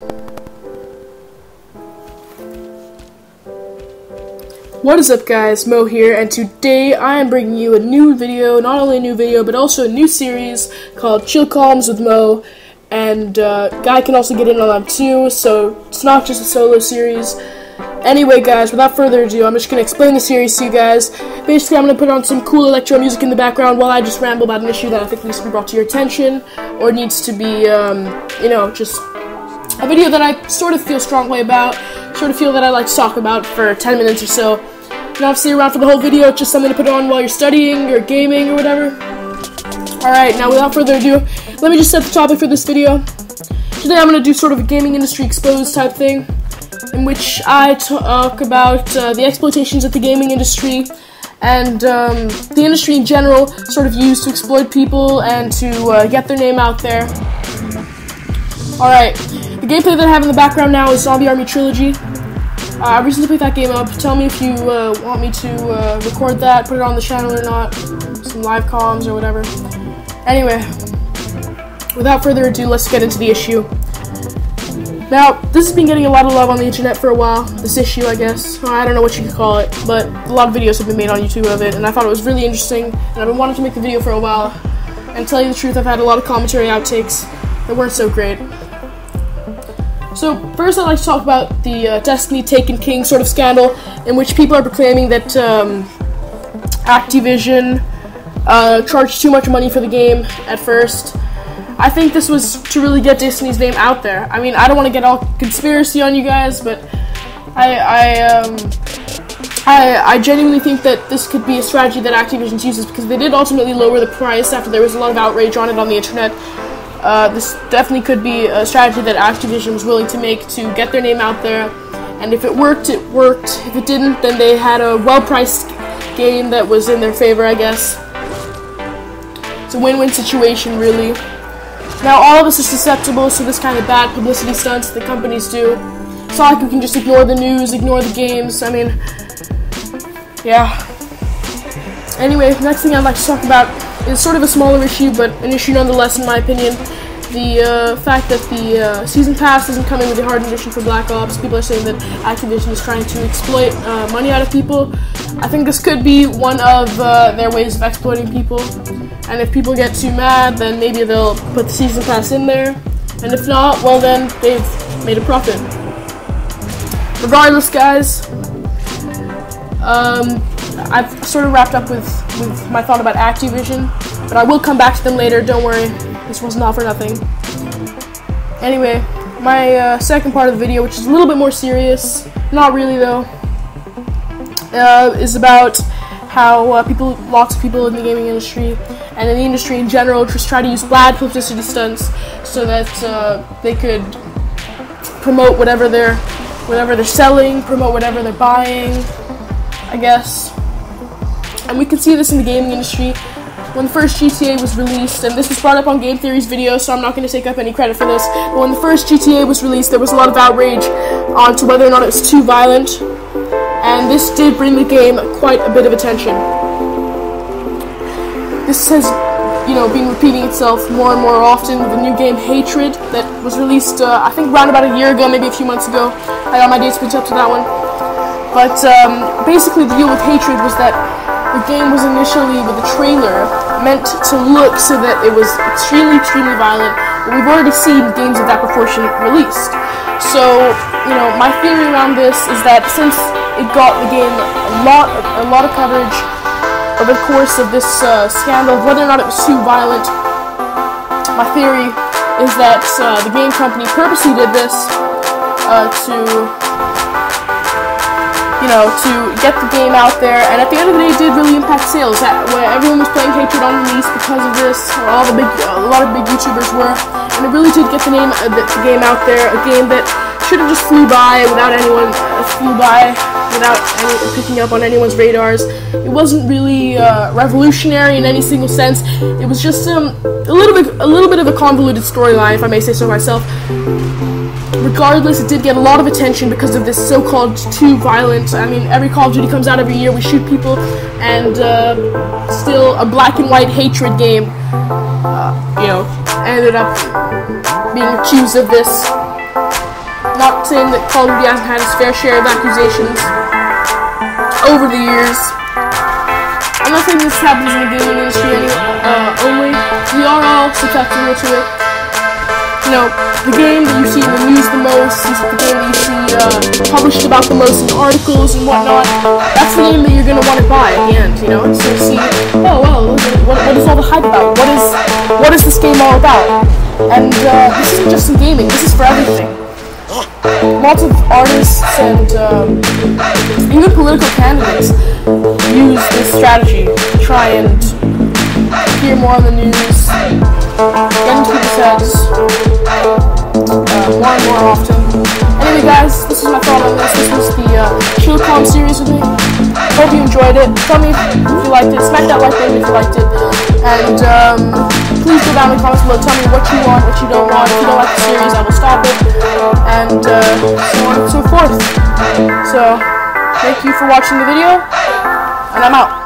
What is up, guys? Mo here, and today I am bringing you a new video, not only a new video, but also a new series called Chill Calms with Mo, and Guy can also get in on that too, so it's not just a solo series. Anyway, guys, without further ado, I'm just going to explain the series to you guys. Basically, I'm going to put on some cool electro music in the background while I just ramble about an issue that I think needs to be brought to your attention, or needs to be, just a video that I sort of feel strongly about, sort of feel that I like to talk about for 10 minutes or so. You don't have to stay around for the whole video, it's just something to put on while you're studying or gaming or whatever. Alright, now without further ado, let me just set the topic for this video. Today I'm going to do sort of a gaming industry exposed type thing, in which I talk about the exploitations of the gaming industry and the industry in general sort of used to exploit people and to get their name out there. Alright, the gameplay that I have in the background now is Zombie Army Trilogy. I recently picked that game up. Tell me if you want me to record that, put it on the channel or not, some live comms or whatever. Anyway, without further ado, let's get into the issue. Now, this has been getting a lot of love on the internet for a while, this issue, I guess. I don't know what you could call it, but a lot of videos have been made on YouTube of it, and I thought it was really interesting, and I've been wanting to make the video for a while. And to tell you the truth, I've had a lot of commentary outtakes that weren't so great. So, first I'd like to talk about the Destiny Taken King sort of scandal, in which people are proclaiming that Activision charged too much money for the game at first. I think this was to really get Destiny's name out there. I mean, I don't want to get all conspiracy on you guys, but I genuinely think that this could be a strategy that Activision uses, because they did ultimately lower the price after there was a lot of outrage on it on the internet. This definitely could be a strategy that Activision was willing to make to get their name out there, and if it worked, it worked. If it didn't, then they had a well-priced game that was in their favor, I guess. It's a win-win situation, really. Now, all of us are susceptible to this kind of bad publicity stunts that companies do. It's not like we can just ignore the news, ignore the games. I mean, yeah. Anyway, the next thing I'd like to talk about is sort of a smaller issue, but an issue nonetheless, in my opinion. The fact that the Season Pass isn't coming with the Hard Edition for Black Ops. People are saying that Activision is trying to exploit money out of people. I think this could be one of their ways of exploiting people. And if people get too mad, then maybe they'll put the Season Pass in there. And if not, well then, they've made a profit. Regardless, guys, I've sort of wrapped up with my thought about Activision, but I will come back to them later, don't worry. This wasn't all for nothing. Anyway, my second part of the video, which is a little bit more serious, not really though, is about how lots of people in the gaming industry and in the industry in general just try to use bad publicity stunts so that they could promote whatever they're selling, promote whatever they're buying, I guess. And we can see this in the gaming industry. When the first GTA was released, and this was brought up on Game Theory's video, so I'm not going to take up any credit for this, but when the first GTA was released, there was a lot of outrage onto whether or not it was too violent, and this did bring the game quite a bit of attention. This has, been repeating itself more and more often with the new game Hatred that was released, I think around about a year ago, maybe a few months ago. I got my dates picked up to that one. But basically the deal with Hatred was that the game was initially, with the trailer, meant to look so that it was extremely, extremely violent, but we've already seen games of that proportion released. So, my theory around this is that since it got the game a lot of coverage over the course of this scandal of whether or not it was too violent, my theory is that the game company purposely did this to get the game out there, and at the end of the day, it did really impact sales. Where everyone was playing Hatred on release because of this, a lot of big YouTubers were, and it really did get the game out there. A game that should have just flew by without picking up on anyone's radars. It wasn't really revolutionary in any single sense. It was just a little bit of a convoluted storyline, if I may say so myself. Regardless, it did get a lot of attention because of this so-called too violent. I mean, every Call of Duty comes out every year, we shoot people, and still a black and white Hatred game, ended up being accused of this. Not saying that Call of Duty hasn't had its fair share of accusations over the years. I'm not saying this happens in the gaming industry only. We are all susceptible to it. You know, the game that you see in the news the most, is the game that you see published about the most in articles and whatnot, that's the game that you're going to want to buy at the end, you know? So you see, oh, well, what is all the hype about? What is this game all about? And this isn't just in gaming, this is for everything. Lots of artists and even political candidates use this strategy to try and hear more on the news, get into people's heads more and more often. Anyway guys, this is my thought on this. This was the Shieldcom series with me. Hope you enjoyed it. Tell me if you liked it. Smack that like button if you liked it. And please go down in the comments below. Tell me what you want, what you don't want. If you don't like the series, I will stop it. And so on and so forth. So, thank you for watching the video, and I'm out.